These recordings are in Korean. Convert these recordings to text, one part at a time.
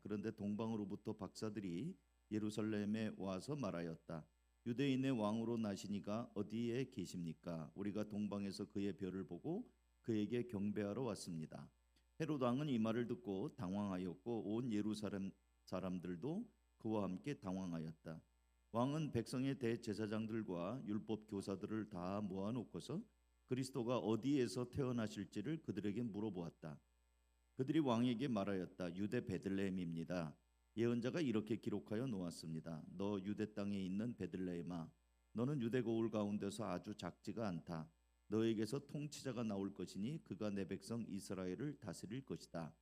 그런데 동방으로부터 박사들이 예루살렘에 와서 말하였다. 유대인의 왕으로 나시니가 어디에 계십니까? 우리가 동방에서 그의 별을 보고 그에게 경배하러 왔습니다. 헤롯 왕은 이 말을 듣고 당황하였고 온 예루살렘 사람들도 그와 함께 당황하였다. 왕은 백성의 대제사장들과 율법 교사들을 다 모아놓고서 그리스도가 어디에서 태어나실지를 그들에게 물어보았다. 그들이 왕에게 말하였다. 유대 베들레헴입니다. 예언자가 이렇게 기록하여 놓았습니다. 너 유대 땅에 있는 베들레헴아, 너는 유대 거울 가운데서 아주 작지가 않다. 너에게서 통치자가 나올 것이니 그가 내 백성 이스라엘을 다스릴 것이다.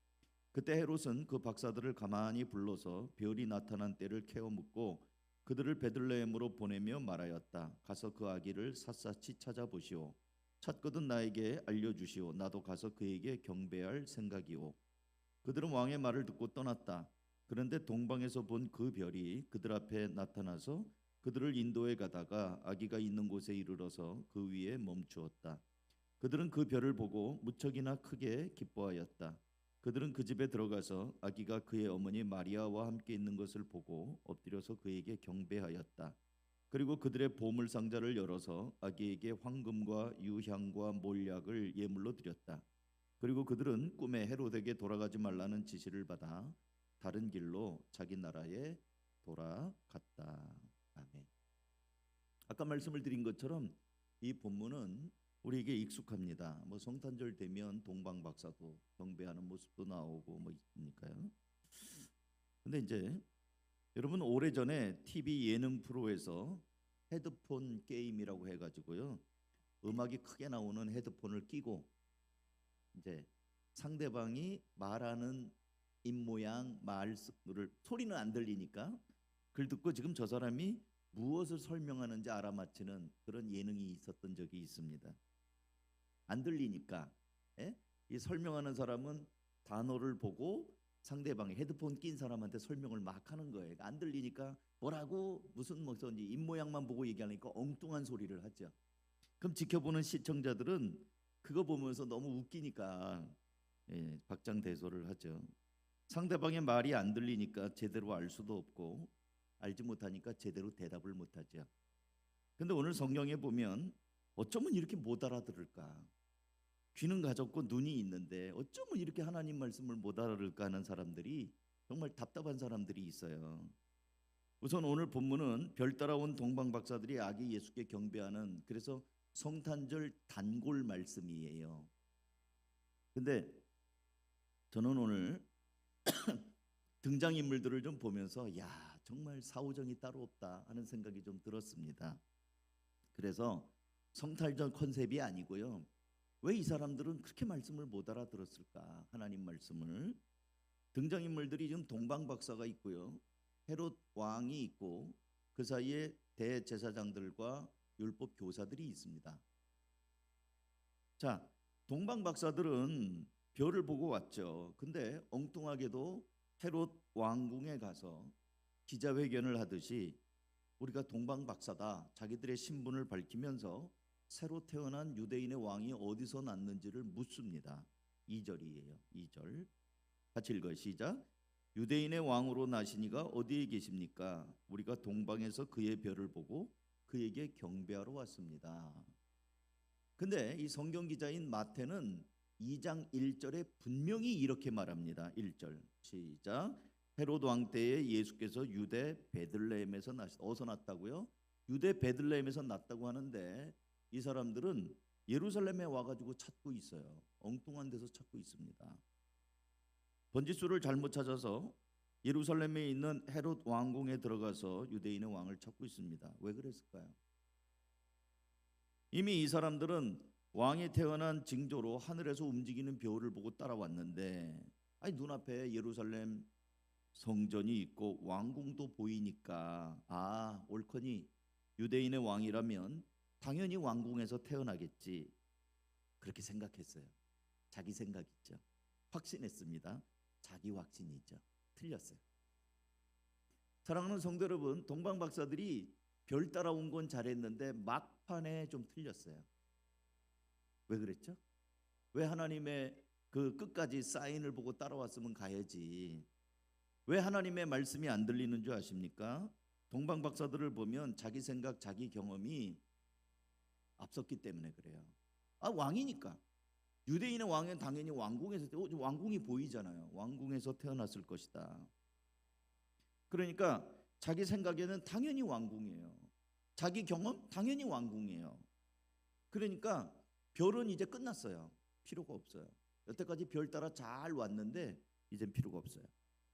그때 헤롯은 그 박사들을 가만히 불러서 별이 나타난 때를 캐어 묻고 그들을 베들레헴으로 보내며 말하였다. 가서 그 아기를 샅샅이 찾아보시오. 찾거든 나에게 알려주시오. 나도 가서 그에게 경배할 생각이오. 그들은 왕의 말을 듣고 떠났다. 그런데 동방에서 본 그 별이 그들 앞에 나타나서 그들을 인도해 가다가 아기가 있는 곳에 이르러서 그 위에 멈추었다. 그들은 그 별을 보고 무척이나 크게 기뻐하였다. 그들은 그 집에 들어가서 아기가 그의 어머니 마리아와 함께 있는 것을 보고 엎드려서 그에게 경배하였다. 그리고 그들의 보물 상자를 열어서 아기에게 황금과 유향과 몰약을 예물로 드렸다. 그리고 그들은 꿈에 헤롯에게 돌아가지 말라는 지시를 받아 다른 길로 자기 나라에 돌아갔다. 아멘. 아까 말씀을 드린 것처럼 이 본문은 우리에게 익숙합니다. 뭐 성탄절 되면 동방박사도 경배하는 모습도 나오고 뭐 있으니까요. 근데 이제 여러분 오래전에 TV 예능 프로에서 헤드폰 게임이라고 해가지고요, 음악이 크게 나오는 헤드폰을 끼고 이제 상대방이 말하는 입모양 말을 소리는 안 들리니까 그걸 듣고 지금 저 사람이 무엇을 설명하는지 알아맞히는 그런 예능이 있었던 적이 있습니다. 안 들리니까, 예? 이 설명하는 사람은 단어를 보고 상대방이 헤드폰 낀 사람한테 설명을 막 하는 거예요. 안 들리니까 뭐라고 무슨 입 모양만 보고 얘기하니까 엉뚱한 소리를 하죠. 그럼 지켜보는 시청자들은 그거 보면서 너무 웃기니까 박장대소를 하죠. 상대방의 말이 안 들리니까 제대로 알 수도 없고 알지 못하니까 제대로 대답을 못하죠. 근데 오늘 성경에 보면 어쩌면 이렇게 못 알아들을까? 귀는 가졌고 눈이 있는데 어쩌면 이렇게 하나님 말씀을 못 알아들을까 하는 사람들이 정말 답답한 사람들이 있어요. 우선 오늘 본문은 별 따라온 동방 박사들이 아기 예수께 경배하는, 그래서 성탄절 단골 말씀이에요. 근데 저는 오늘 등장인물들을 좀 보면서 야, 정말 사오정이 따로 없다 하는 생각이 좀 들었습니다. 그래서 성탄절 컨셉이 아니고요, 왜 이 사람들은 그렇게 말씀을 못 알아들었을까? 하나님 말씀을. 등장인물들이 지금 동방 박사가 있고요, 헤롯 왕이 있고 그 사이에 대제사장들과 율법 교사들이 있습니다. 자, 동방 박사들은 별을 보고 왔죠. 근데 엉뚱하게도 헤롯 왕궁에 가서 기자회견을 하듯이 우리가 동방 박사다, 자기들의 신분을 밝히면서 새로 태어난 유대인의 왕이 어디서 났는지를 묻습니다. 2절이에요. 2절. 같이 읽어요. 시작. 유대인의 왕으로 나시니가 어디에 계십니까? 우리가 동방에서 그의 별을 보고 그에게 경배하러 왔습니다. 근데 이 성경 기자인 마태는 2장 1절에 분명히 이렇게 말합니다. 1절 시작. 헤롯 왕 때에 예수께서 유대 베들레헴에서 어디서 났다고요? 유대 베들레헴에서 났다고 하는데 이 사람들은 예루살렘에 와가지고 찾고 있어요. 엉뚱한 데서 찾고 있습니다. 번지수를 잘못 찾아서 예루살렘에 있는 헤롯 왕궁에 들어가서 유대인의 왕을 찾고 있습니다. 왜 그랬을까요? 이미 이 사람들은 왕이 태어난 징조로 하늘에서 움직이는 별을 보고 따라왔는데, 아니 눈앞에 예루살렘 성전이 있고 왕궁도 보이니까 아, 옳거니 유대인의 왕이라면 당연히 왕궁에서 태어나겠지, 그렇게 생각했어요. 자기 생각이죠. 확신했습니다. 자기 확신이죠. 틀렸어요. 사랑하는 성도 여러분, 동방 박사들이 별 따라온 건 잘했는데 막판에 좀 틀렸어요. 왜 그랬죠? 왜 하나님의 그 끝까지 사인을 보고 따라왔으면 가야지. 왜 하나님의 말씀이 안 들리는 줄 아십니까? 동방 박사들을 보면 자기 생각, 자기 경험이 앞섰기 때문에 그래요. 왕이니까. 유대인의 왕은 당연히 왕궁에서 왕궁이 보이잖아요. 왕궁에서 태어났을 것이다. 그러니까 자기 생각에는 당연히 왕궁이에요. 자기 경험 당연히 왕궁이에요. 그러니까 별은 이제 끝났어요. 필요가 없어요. 여태까지 별 따라 잘 왔는데 이젠 필요가 없어요.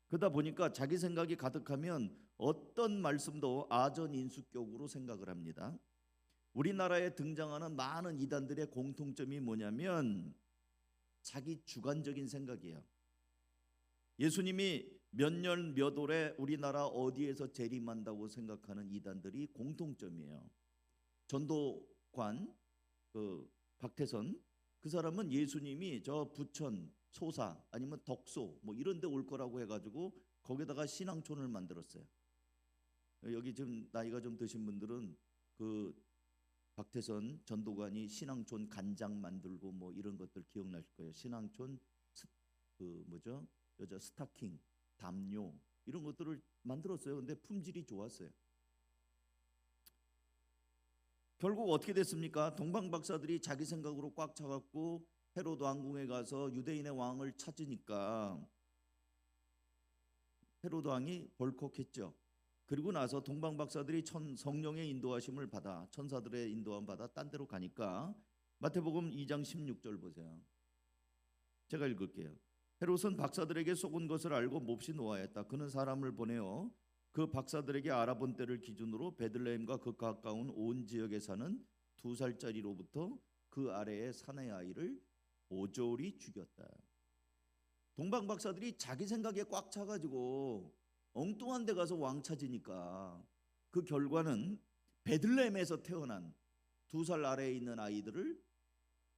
그러다 보니까 자기 생각이 가득하면 어떤 말씀도 아전인수격으로 생각을 합니다. 우리나라에 등장하는 많은 이단들의 공통점이 뭐냐면 자기 주관적인 생각이에요. 예수님이 몇 년 몇 월에 우리나라 어디에서 재림한다고 생각하는 이단들이 공통점이에요. 전도관 박태선 그 사람은 예수님이 저 부천 소사 아니면 덕소 뭐 이런 데 올 거라고 해가지고 거기다가 신앙촌을 만들었어요. 여기 지금 나이가 좀 드신 분들은 그 박태선 전도관이 신앙촌 간장 만들고 뭐 이런 것들 기억나실 거예요. 신앙촌 뭐죠? 여자 스타킹, 담요 이런 것들을 만들었어요. 근데 품질이 좋았어요. 결국 어떻게 됐습니까? 동방 박사들이 자기 생각으로 꽉 차갖고 헤로드 왕궁에 가서 유대인의 왕을 찾으니까 헤로드 왕이 벌컥했죠. 그리고 나서 동방 박사들이 성령의 인도하심을 받아 천사들의 인도함 받아 딴 데로 가니까 마태복음 2장 16절 보세요. 제가 읽을게요. 헤롯은 박사들에게 속은 것을 알고 몹시 노하였다. 그는 사람을 보내어 그 박사들에게 알아본 때를 기준으로 베들레헴과 그 가까운 온 지역에 사는 2살짜리로부터 그 아래의 사내 아이를 오조리 죽였다. 동방 박사들이 자기 생각에 꽉 차가지고 엉뚱한 데 가서 왕 찾으니까 그 결과는 베들레헴에서 태어난 2살 아래에 있는 아이들을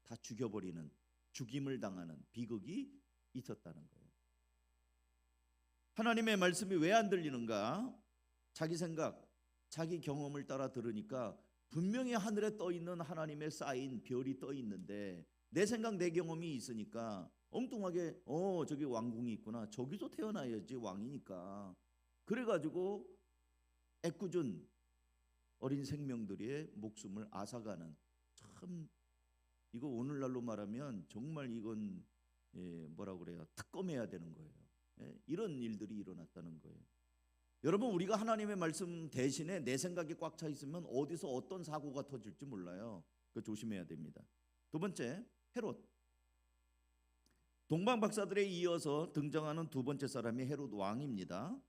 다 죽여버리는, 죽임을 당하는 비극이 있었다는 거예요. 하나님의 말씀이 왜 안 들리는가? 자기 생각, 자기 경험을 따라 들으니까 분명히 하늘에 떠 있는 하나님의 쌓인 별이 떠 있는데 내 생각, 내 경험이 있으니까 엉뚱하게 저기 왕궁이 있구나, 저기서 태어나야지 왕이니까, 그래가지고 애꿎은 어린 생명들의 목숨을 앗아가는, 참 이거 오늘날로 말하면 정말 이건 뭐라고 그래요? 특검해야 되는 거예요. 이런 일들이 일어났다는 거예요. 여러분, 우리가 하나님의 말씀 대신에 내 생각이 꽉 차 있으면 어디서 어떤 사고가 터질지 몰라요. 그 조심해야 됩니다. 두 번째, 헤롯. 동방 박사들에 이어서 등장하는 두 번째 사람이 헤롯 왕입니다.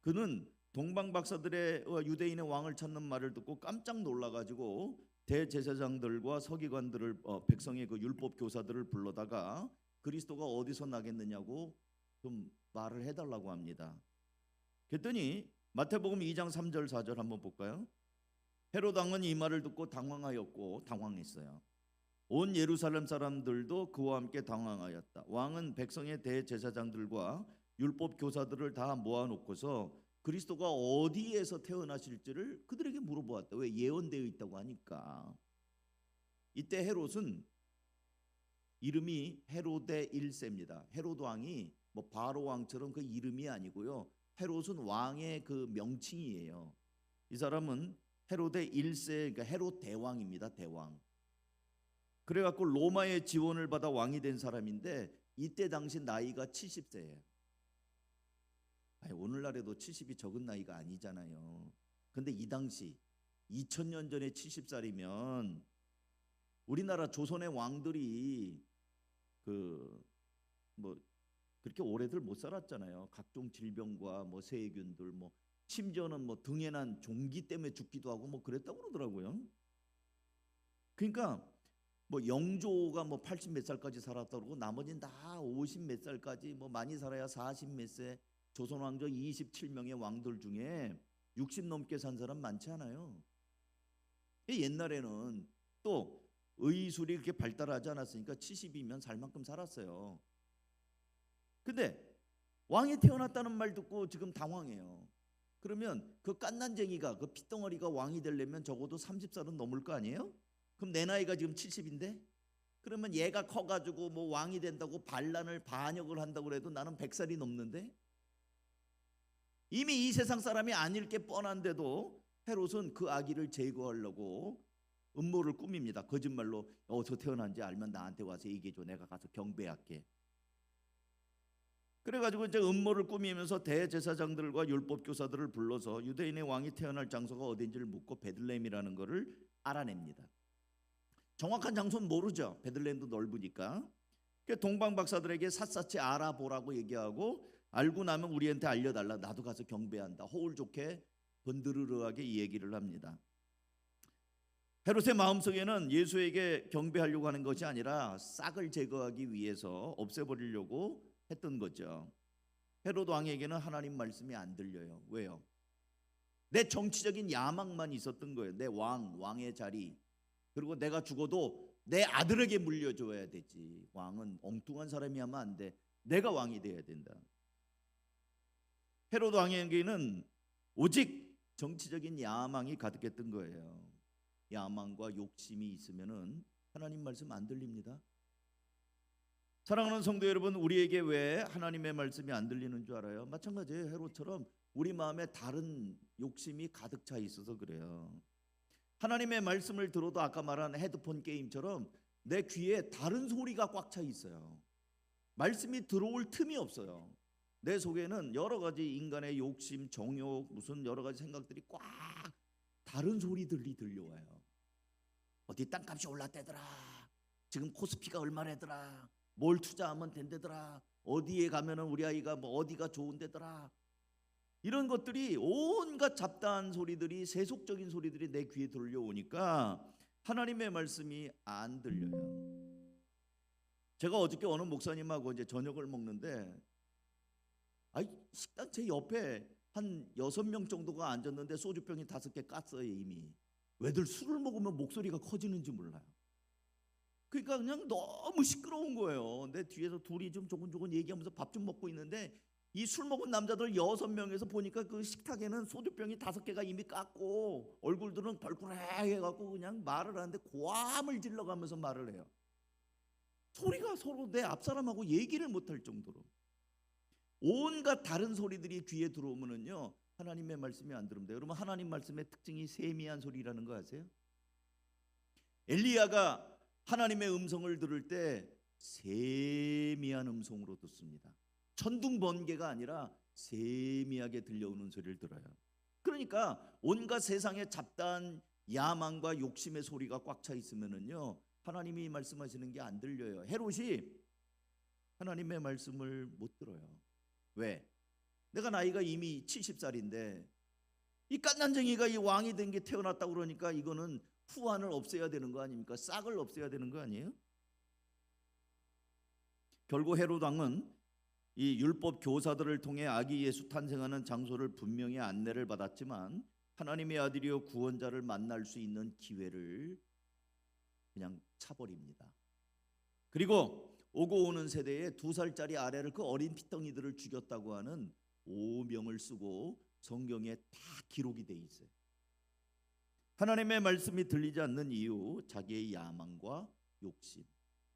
그는 동방 박사들의 유대인의 왕을 찾는 말을 듣고 깜짝 놀라가지고 대제사장들과 서기관들을 백성의 그 율법 교사들을 불러다가 그리스도가 어디서 나겠느냐고 좀 말을 해달라고 합니다. 그랬더니 마태복음 2장 3절 4절 한번 볼까요? 헤롯 왕은 이 말을 듣고 당황하였고 당황했어요. 온 예루살렘 사람들도 그와 함께 당황하였다. 왕은 백성의 대제사장들과 율법 교사들을 다 모아놓고서 그리스도가 어디에서 태어나실지를 그들에게 물어보았다. 왜? 예언되어 있다고 하니까. 이때 헤롯은 이름이 헤로데 1세입니다. 헤롯 왕이 뭐 바로 왕처럼 그 이름이 아니고요. 헤롯은 왕의 그 명칭이에요. 이 사람은 헤로데 1세, 그러니까 헤롯 대왕입니다. 대왕. 그래갖고 로마의 지원을 받아 왕이 된 사람인데 이때 당시 나이가 70세예요. 오늘날에도 70이 적은 나이가 아니잖아요. 근데 이 당시 2000년 전에 70살이면 우리나라 조선의 왕들이 뭐 그렇게 오래들 못 살았잖아요. 각종 질병과 뭐 세균들, 뭐 심지어는 뭐 등에 난 종기 때문에 죽기도 하고 뭐 그랬다고 그러더라고요. 그러니까 뭐 영조가 뭐 80 몇 살까지 살았다고 그러고 나머지는 다 50 몇 살까지, 뭐 많이 살아야 40 몇 세. 조선 왕조 27명의 왕들 중에 60 넘게 산 사람 많지 않아요. 옛날에는 또 의술이 그렇게 발달하지 않았으니까 70이면 살 만큼 살았어요. 근데 왕이 태어났다는 말 듣고 지금 당황해요. 그러면 그 갓난쟁이가, 그 핏덩어리가 왕이 되려면 적어도 30살은 넘을 거 아니에요? 그럼 내 나이가 지금 70인데 그러면 얘가 커가지고 뭐 왕이 된다고 반란을 반역을 한다고 해도 나는 100살이 넘는데 이미 이 세상 사람이 아닐 게 뻔한데도 헤롯은 그 아기를 제거하려고 음모를 꾸밉니다. 거짓말로 저 태어난지 알면 나한테 와서 얘기해줘. 내가 가서 경배할게. 그래가지고 이제 음모를 꾸미면서 대제사장들과 율법 교사들을 불러서 유대인의 왕이 태어날 장소가 어딘지를 묻고 베들레헴이라는 것을 알아냅니다. 정확한 장소는 모르죠. 베들레헴도 넓으니까. 동방 박사들에게 샅샅이 알아보라고 얘기하고 알고 나면 우리한테 알려달라. 나도 가서 경배한다. 호울 좋게 번드르르하게 이 얘기를 합니다. 헤롯의 마음속에는 예수에게 경배하려고 하는 것이 아니라 싹을 제거하기 위해서 없애버리려고 했던 거죠. 헤롯 왕에게는 하나님 말씀이 안 들려요. 왜요? 내 정치적인 야망만 있었던 거예요. 내 왕의 자리. 그리고 내가 죽어도 내 아들에게 물려줘야 되지. 왕은 엉뚱한 사람이 하면 안 돼. 내가 왕이 돼야 된다. 헤롯 왕에게는 오직 정치적인 야망이 가득했던 거예요. 야망과 욕심이 있으면은 하나님 말씀 안 들립니다. 사랑하는 성도 여러분, 우리에게 왜 하나님의 말씀이 안 들리는 줄 알아요? 마찬가지예요. 헤롯처럼 우리 마음에 다른 욕심이 가득 차 있어서 그래요. 하나님의 말씀을 들어도 아까 말한 헤드폰 게임처럼 내 귀에 다른 소리가 꽉 차 있어요. 말씀이 들어올 틈이 없어요. 내 속에는 여러 가지 인간의 욕심, 정욕, 무슨 여러 가지 생각들이 꽉 다른 소리들이 들려와요. 어디 땅값이 올랐대더라. 지금 코스피가 얼마래더라. 뭘 투자하면 된대더라. 어디에 가면은 우리 아이가 뭐 어디가 좋은데더라. 이런 것들이 온갖 잡다한 소리들이, 세속적인 소리들이 내 귀에 들려오니까 하나님의 말씀이 안 들려요. 제가 어저께 어느 목사님하고 이제 저녁을 먹는데 식당 제 옆에 한 6명 정도가 앉았는데 소주병이 5개 깠어요. 이미. 왜들 술을 먹으면 목소리가 커지는지 몰라요. 그러니까 그냥 너무 시끄러운 거예요. 내 뒤에서 둘이 좀 조곤조곤 얘기하면서 밥 좀 먹고 있는데 이 술 먹은 남자들 6명에서 보니까 그 식탁에는 소주병이 5개가 이미 깠고 얼굴들은 벌꿀해갖고 그냥 말을 하는데 고함을 질러가면서 말을 해요. 소리가 서로 내 앞사람하고 얘기를 못할 정도로. 온갖 다른 소리들이 귀에 들어오면은요 하나님의 말씀이 안 들립니다. 여러분, 하나님 말씀의 특징이 세미한 소리라는 거 아세요? 엘리야가 하나님의 음성을 들을 때 세미한 음성으로 듣습니다. 천둥 번개가 아니라 세미하게 들려오는 소리를 들어요. 그러니까 온갖 세상의 잡다한 야망과 욕심의 소리가 꽉 차 있으면은요 하나님이 말씀하시는 게 안 들려요. 헤롯이 하나님의 말씀을 못 들어요. 왜? 내가 나이가 이미 70살인데 이 갓난쟁이가 이 왕이 된 게 태어났다고 그러니까 이거는 후환을 없애야 되는 거 아닙니까? 싹을 없애야 되는 거 아니에요? 결국 헤롯 왕은 이 율법 교사들을 통해 아기 예수 탄생하는 장소를 분명히 안내를 받았지만 하나님의 아들이요 구원자를 만날 수 있는 기회를 그냥 차버립니다. 그리고 오고 오는 세대에 2살짜리 아래를 그 어린 피덩이들을 죽였다고 하는 오명을 쓰고 성경에 다 기록이 돼 있어요. 하나님의 말씀이 들리지 않는 이유, 자기의 야망과 욕심.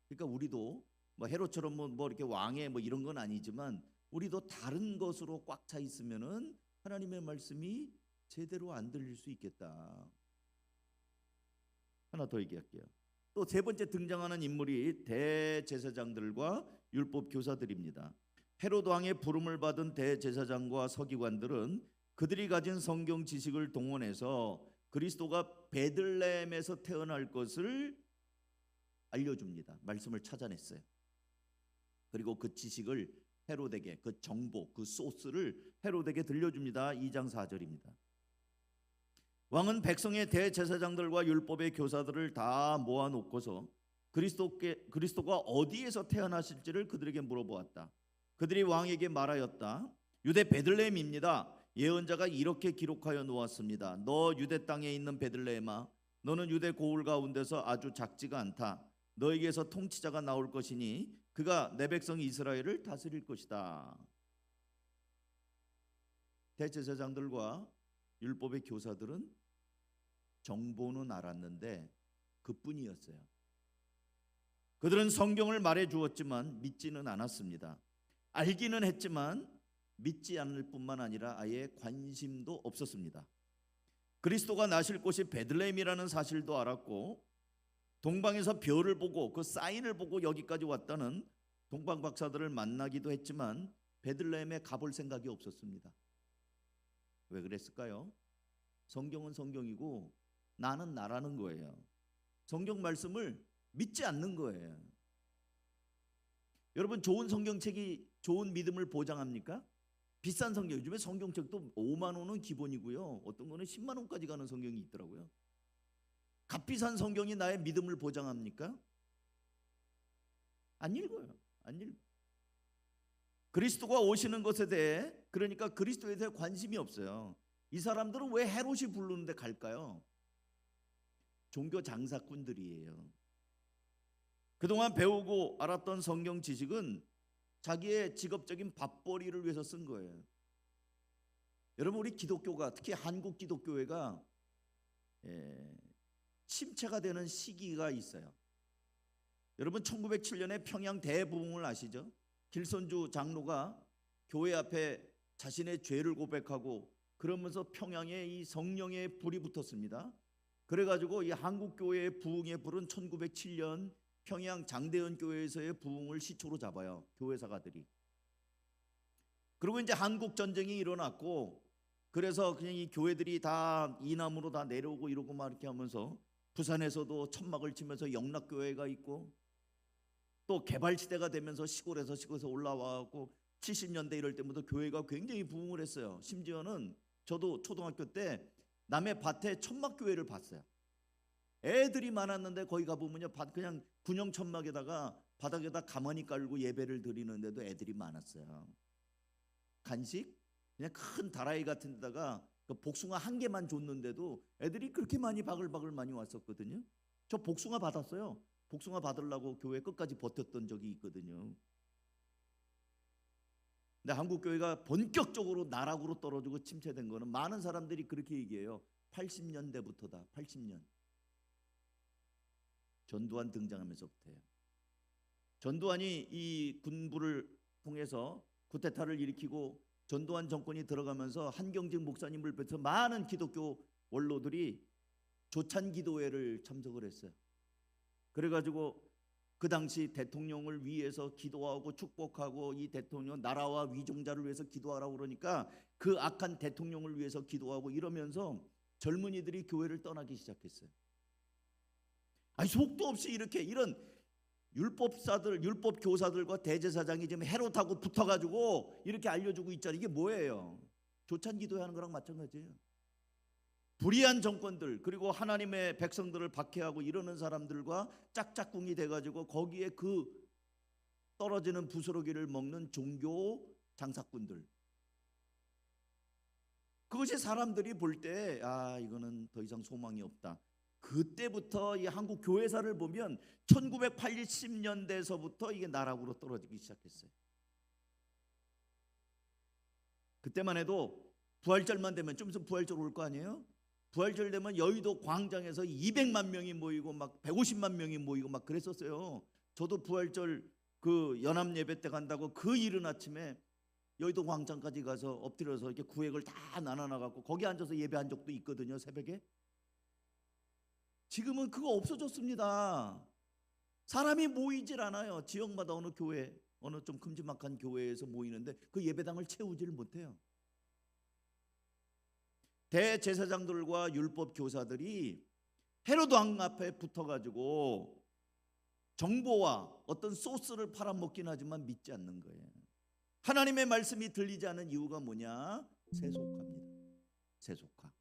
그러니까 우리도 뭐 헤롯처럼 뭐 이렇게 왕의 뭐 이런 건 아니지만 우리도 다른 것으로 꽉 차 있으면은 하나님의 말씀이 제대로 안 들릴 수 있겠다. 하나 더 얘기할게요. 또 세 번째 등장하는 인물이 대제사장들과 율법 교사들입니다. 헤롯 왕의 부름을 받은 대제사장과 서기관들은 그들이 가진 성경 지식을 동원해서 그리스도가 베들레헴에서 태어날 것을 알려줍니다. 말씀을 찾아냈어요. 그리고 그 지식을 헤롯에게, 그 정보, 그 소스를 헤롯에게 들려줍니다. 2장 4절입니다. 왕은 백성의 대제사장들과 율법의 교사들을 다 모아놓고서 그리스도가 어디에서 태어나실지를 그들에게 물어보았다. 그들이 왕에게 말하였다. 유대 베들레헴입니다. 예언자가 이렇게 기록하여 놓았습니다. 너 유대 땅에 있는 베들레헴아, 너는 유대 고을 가운데서 아주 작지가 않다. 너에게서 통치자가 나올 것이니 그가 내 백성 이스라엘을 다스릴 것이다. 대제사장들과 율법의 교사들은 정보는 알았는데 그뿐이었어요. 그들은 성경을 말해 주었지만 믿지는 않았습니다. 알기는 했지만 믿지 않을 뿐만 아니라 아예 관심도 없었습니다. 그리스도가 나실 곳이 베들레헴이라는 사실도 알았고 동방에서 별을 보고 그 사인을 보고 여기까지 왔다는 동방 박사들을 만나기도 했지만 베들레헴에 가볼 생각이 없었습니다. 왜 그랬을까요? 성경은 성경이고 나는 나라는 거예요. 성경 말씀을 믿지 않는 거예요. 여러분, 좋은 성경책이 좋은 믿음을 보장합니까? 비싼 성경, 요즘에 성경책도 5만 원은 기본이고요. 어떤 거는 10만 원까지 가는 성경이 있더라고요. 값비싼 성경이 나의 믿음을 보장합니까? 안 읽어요. 안 읽어. 그리스도가 오시는 것에 대해, 그러니까 그리스도에 대해 관심이 없어요. 이 사람들은 왜 헤롯이 부르는데 갈까요? 종교 장사꾼들이에요. 그동안 배우고 알았던 성경 지식은 자기의 직업적인 밥벌이를 위해서 쓴 거예요. 여러분, 우리 기독교가, 특히 한국 기독교회가 침체가 되는 시기가 있어요. 여러분, 1907년에 평양 대부흥을 아시죠? 길선주 장로가 교회 앞에 자신의 죄를 고백하고 그러면서 평양에 이 성령의 불이 붙었습니다. 그래가지고 이 한국교회의 부흥의 불은 1907년 평양 장대현 교회에서의 부흥을 시초로 잡아요. 교회사가들이. 그리고 이제 한국 전쟁이 일어났고, 그래서 그냥 이 교회들이 다 이남으로 다 내려오고 이러고 막 이렇게 하면서 부산에서도 천막을 치면서 영락교회가 있고, 또 개발시대가 되면서 시골에서 올라와갖고 70년대 이럴 때부터 교회가 굉장히 부흥을 했어요. 심지어는 저도 초등학교 때 남의 밭에 천막교회를 봤어요. 애들이 많았는데 거기 가보면요, 그냥 군용 천막에다가 바닥에다 가만히 깔고 예배를 드리는데도 애들이 많았어요. 간식? 그냥 큰 다라이 같은 데다가 그 복숭아 한 개만 줬는데도 애들이 그렇게 많이 바글바글 많이 왔었거든요. 저 복숭아 받았어요. 복숭아 받으려고 교회 끝까지 버텼던 적이 있거든요. 근데 한국교회가 본격적으로 나락으로 떨어지고 침체된 거는 많은 사람들이 그렇게 얘기해요. 80년대부터다. 80년. 전두환 등장하면서부터예요. 전두환이 이 군부를 통해서 쿠데타를 일으키고 전두환 정권이 들어가면서 한경직 목사님을 비롯해서 많은 기독교 원로들이 조찬기도회를 참석을 했어요. 그래가지고 그 당시 대통령을 위해서 기도하고 축복하고 이 대통령 나라와 위종자를 위해서 기도하라고 그러니까 그 악한 대통령을 위해서 기도하고 이러면서 젊은이들이 교회를 떠나기 시작했어요. 아니, 속도 없이 이렇게 이런 율법사들, 율법교사들과 대제사장이 지금 헤롯하고 붙어가지고 이렇게 알려주고 있잖아요. 이게 뭐예요? 조찬기도회 하는 거랑 마찬가지예요. 불의한 정권들, 그리고 하나님의 백성들을 박해하고 이러는 사람들과 짝짝꿍이 돼가지고 거기에 그 떨어지는 부스러기를 먹는 종교 장사꾼들, 그것이 사람들이 볼 때 이거는 더 이상 소망이 없다. 그때부터 이 한국 교회사를 보면 1980년대에서부터 이게 나락으로 떨어지기 시작했어요. 그때만 해도 부활절만 되면, 좀 있으면 부활절 올 거 아니에요? 부활절 되면 여의도 광장에서 200만 명이 모이고 막 150만 명이 모이고 막 그랬었어요. 저도 부활절 그 연합 예배 때 간다고 그 이른 아침에 여의도 광장까지 가서 엎드려서 이렇게 구획을 다 나눠나가고 거기 앉아서 예배한 적도 있거든요, 새벽에. 지금은 그거 없어졌습니다. 사람이 모이질 않아요. 지역마다 어느 교회, 어느 좀 큼지막한 교회에서 모이는데 그 예배당을 채우지를 못해요. 대제사장들과 율법 교사들이 헤롯 왕 앞에 붙어가지고 정보와 어떤 소스를 팔아먹긴 하지만 믿지 않는 거예요. 하나님의 말씀이 들리지 않는 이유가 뭐냐? 세속화입니다. 세속화.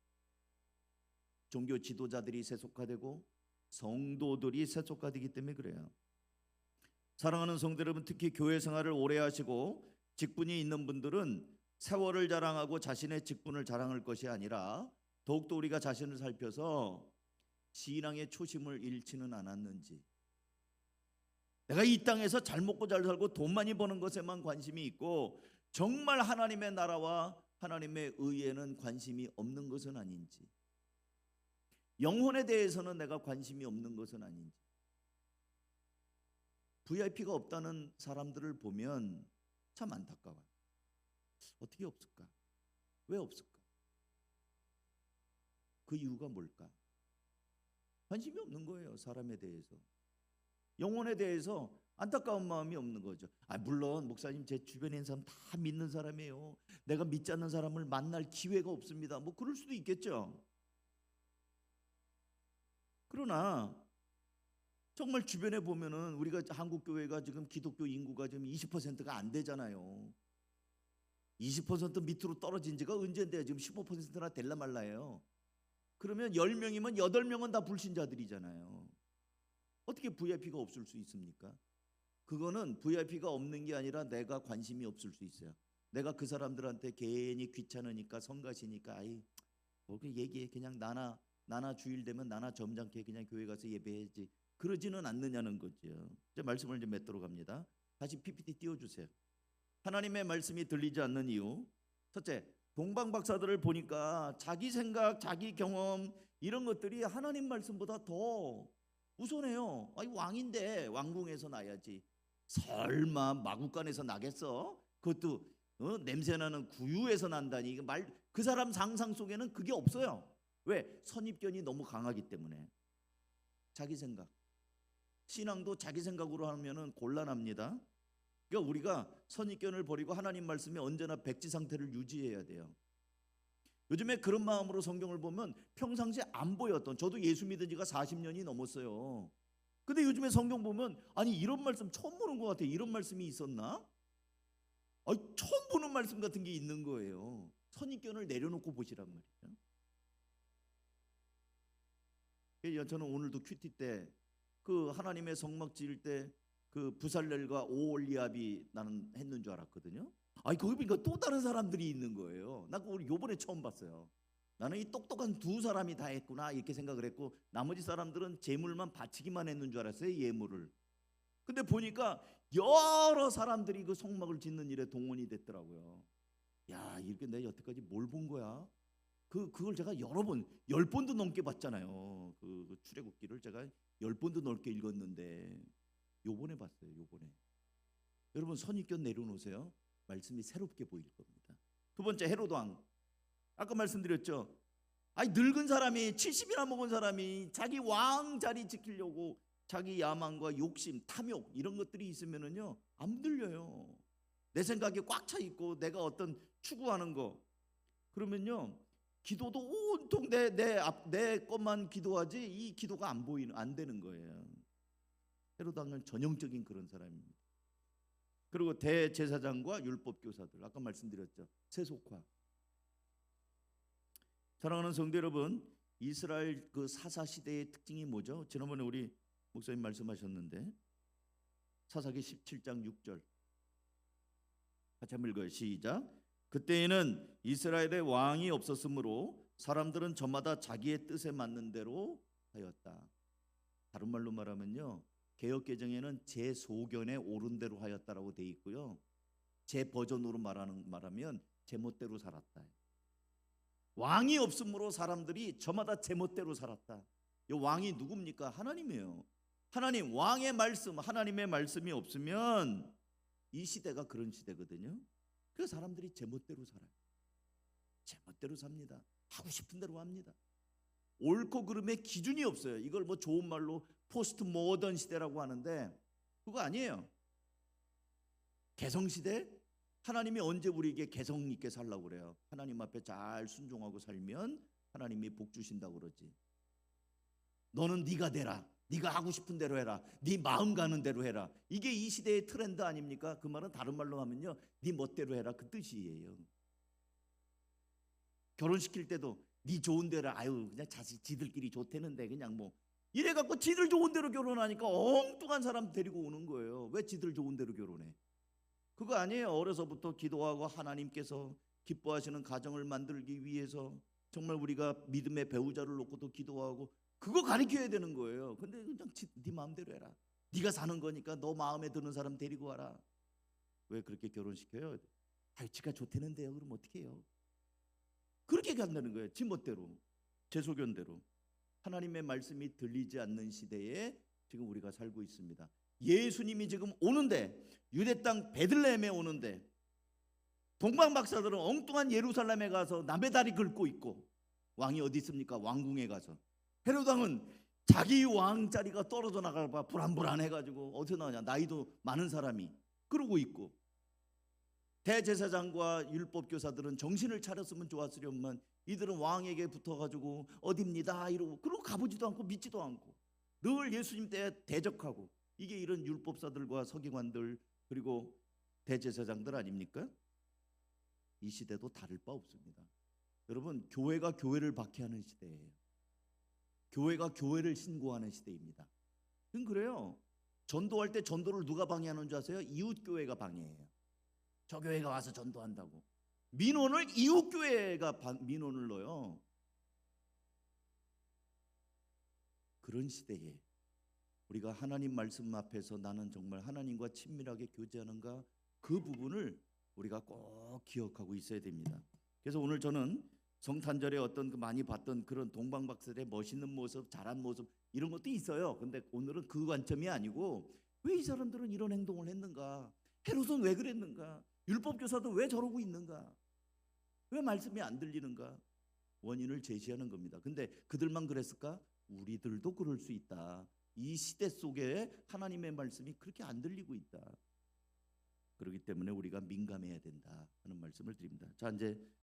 종교 지도자들이 세속화되고 성도들이 세속화되기 때문에 그래요. 사랑하는 성도 여러분, 특히 교회 생활을 오래 하시고 직분이 있는 분들은 세월을 자랑하고 자신의 직분을 자랑할 것이 아니라 더욱더 우리가 자신을 살펴서 신앙의 초심을 잃지는 않았는지, 내가 이 땅에서 잘 먹고 잘 살고 돈 많이 버는 것에만 관심이 있고 정말 하나님의 나라와 하나님의 의에는 관심이 없는 것은 아닌지, 영혼에 대해서는 내가 관심이 없는 것은 아닌지. VIP가 없다는 사람들을 보면 참 안타까워요. 어떻게 없을까? 왜 없을까? 그 이유가 뭘까? 관심이 없는 거예요. 사람에 대해서. 영혼에 대해서 안타까운 마음이 없는 거죠. 물론 목사님 제 주변에 있는 사람 다 믿는 사람이에요. 내가 믿지 않는 사람을 만날 기회가 없습니다. 뭐 그럴 수도 있겠죠. 그러나 정말 주변에 보면은 우리가 한국 교회가 지금 기독교 인구가 지금 20%가 안 되잖아요. 20% 밑으로 떨어진 지가 언젠데 지금 15%나 될라 말라예요. 그러면 10명이면 8명은 다 불신자들이잖아요. 어떻게 VIP가 없을 수 있습니까? 그거는 VIP가 없는 게 아니라 내가 관심이 없을 수 있어요. 내가 그 사람들한테 괜히 귀찮으니까 성가시니까 뭐 그 얘기해. 그냥 나나 주일 되면 나나 점잖게 그냥 교회 가서 예배해야지. 그러지는 않느냐는 거죠. 이제 말씀을 좀 맺도록 합니다. 다시 PPT 띄워주세요. 하나님의 말씀이 들리지 않는 이유. 첫째, 동방 박사들을 보니까 자기 생각, 자기 경험 이런 것들이 하나님 말씀보다 더 우선해요. 왕인데 왕궁에서 나야지. 설마 마구간에서 나겠어? 그것도 냄새나는 구유에서 난다니. 그 사람 상상 속에는 그게 없어요. 왜? 선입견이 너무 강하기 때문에. 자기 생각. 신앙도 자기 생각으로 하면은 곤란합니다. 그러니까 우리가 선입견을 버리고 하나님 말씀에 언제나 백지 상태를 유지해야 돼요. 요즘에 그런 마음으로 성경을 보면 평상시에 안 보였던, 저도 예수 믿은 지가 40년이 넘었어요. 근데 요즘에 성경 보면 이런 말씀 처음 보는 것 같아. 이런 말씀이 있었나? 처음 보는 말씀 같은 게 있는 거예요. 선입견을 내려놓고 보시란 말이죠. 저는 오늘도 큐티 때 그 하나님의 성막 지을 때 그 부살렐과 오홀리압이 나는 했는 줄 알았거든요. 거기 보니까 또 다른 사람들이 있는 거예요. 나 그거 요번에 처음 봤어요. 나는 이 똑똑한 두 사람이 다 했구나 이렇게 생각을 했고, 나머지 사람들은 제물만 바치기만 했는 줄 알았어요. 예물을. 근데 보니까 여러 사람들이 그 성막을 짓는 일에 동원이 됐더라고요. 야, 이렇게 내가 여태까지 뭘 본 거야? 그걸 제가 여러 번, 10번도 넘게 봤잖아요. 그 출애굽기를 제가 10번도 넘게 읽었는데 요번에 봤어요. 요번에. 여러분 선입견 내려놓으세요. 말씀이 새롭게 보일 겁니다. 두 번째, 헤로드 왕. 아까 말씀드렸죠. 늙은 사람이 70이나 먹은 사람이 자기 왕 자리 지키려고 자기 야망과 욕심, 탐욕 이런 것들이 있으면은요 안 들려요. 내 생각이 꽉 차 있고 내가 어떤 추구하는 거 그러면요 기도도 온통 내 것만 기도하지 이 기도가 안 되는 거예요. 헤로드 왕은 전형적인 그런 사람입니다. 그리고 대제사장과 율법교사들, 아까 말씀드렸죠. 세속화. 사랑하는 성도 여러분, 이스라엘 그 사사 시대의 특징이 뭐죠? 지난번에 우리 목사님 말씀하셨는데 사사기 17장 6절 같이 한번 읽어요. 시작. 그때에는 이스라엘의 왕이 없었으므로 사람들은 저마다 자기의 뜻에 맞는 대로 하였다. 다른 말로 말하면요, 개역개정에는 제 소견에 옳은 대로 하였다라고 돼 있고요, 제 버전으로 말하면 제멋대로 살았다. 왕이 없으므로 사람들이 저마다 제멋대로 살았다. 이 왕이 누굽니까? 하나님이에요. 하나님, 왕의 말씀, 하나님의 말씀이 없으면 이 시대가 그런 시대거든요. 그래서 사람들이 제멋대로 살아요. 제멋대로 삽니다. 하고 싶은 대로 합니다. 옳고 그름의 기준이 없어요. 이걸 뭐 좋은 말로 포스트 모던 시대라고 하는데 그거 아니에요. 개성시대? 하나님이 언제 우리에게 개성 있게 살라고 그래요? 하나님 앞에 잘 순종하고 살면 하나님이 복 주신다고 그러지. 너는 네가 되라. 네가 하고 싶은 대로 해라. 네 마음 가는 대로 해라. 이게 이 시대의 트렌드 아닙니까? 그 말은 다른 말로 하면요, 네 멋대로 해라 그 뜻이에요. 결혼시킬 때도 네 좋은 대로, 그냥 지들끼리 좋대는데 그냥 뭐 이래갖고 지들 좋은 대로 결혼하니까 엉뚱한 사람 데리고 오는 거예요. 왜 지들 좋은 대로 결혼해? 그거 아니에요. 어려서부터 기도하고 하나님께서 기뻐하시는 가정을 만들기 위해서 정말 우리가 믿음의 배우자를 놓고도 기도하고 그거 가르쳐야 되는 거예요. 근데 그냥 네 마음대로 해라. 네가 사는 거니까 너 마음에 드는 사람 데리고 와라. 왜 그렇게 결혼시켜요? 지가 좋대는데요. 그럼 어떻게 해요? 그렇게 간다는 거예요. 지 멋대로, 제 소견대로. 하나님의 말씀이 들리지 않는 시대에 지금 우리가 살고 있습니다. 예수님이 지금 오는데, 유대 땅 베들레헴에 오는데 동방 박사들은 엉뚱한 예루살렘에 가서 남의 다리 긁고 있고, 왕이 어디 있습니까? 왕궁에 가서. 헤롯 왕은 자기 왕 자리가 떨어져 나갈까 불안불안해가지고 어디서 나오냐, 나이도 많은 사람이 그러고 있고, 대제사장과 율법교사들은 정신을 차렸으면 좋았으련만 이들은 왕에게 붙어가지고 어딥니다 이러고, 그러고 가보지도 않고 믿지도 않고 늘 예수님 때 대적하고, 이게 이런 율법사들과 서기관들 그리고 대제사장들 아닙니까? 이 시대도 다를 바 없습니다. 여러분, 교회가 교회를 박해하는 시대예요. 교회가 교회를 신고하는 시대입니다. 그래요. 전도할 때 전도를 누가 방해하는 줄 아세요? 이웃교회가 방해해요. 저 교회가 와서 전도한다고 민원을 이웃교회가 민원을 넣어요. 그런 시대에 우리가 하나님 말씀 앞에서 나는 정말 하나님과 친밀하게 교제하는가, 그 부분을 우리가 꼭 기억하고 있어야 됩니다. 그래서 오늘 저는 성탄절에 어떤 그 많이 봤던 그런 동방박사들의 멋있는 모습, 잘한 모습 이런 것도 있어요. 근데 오늘은 그 관점이 아니고, 왜 이 사람들은 이런 행동을 했는가, 헤롯은 왜 그랬는가, 율법교사도 왜 저러고 있는가, 왜 말씀이 안 들리는가, 원인을 제시하는 겁니다. 근데 그들만 그랬을까? 우리들도 그럴 수 있다. 이 시대 속에 하나님의 말씀이 그렇게 안 들리고 있다. 그렇기 때문에 우리가 민감해야 된다 하는 말씀을 드립니다. 자, 이제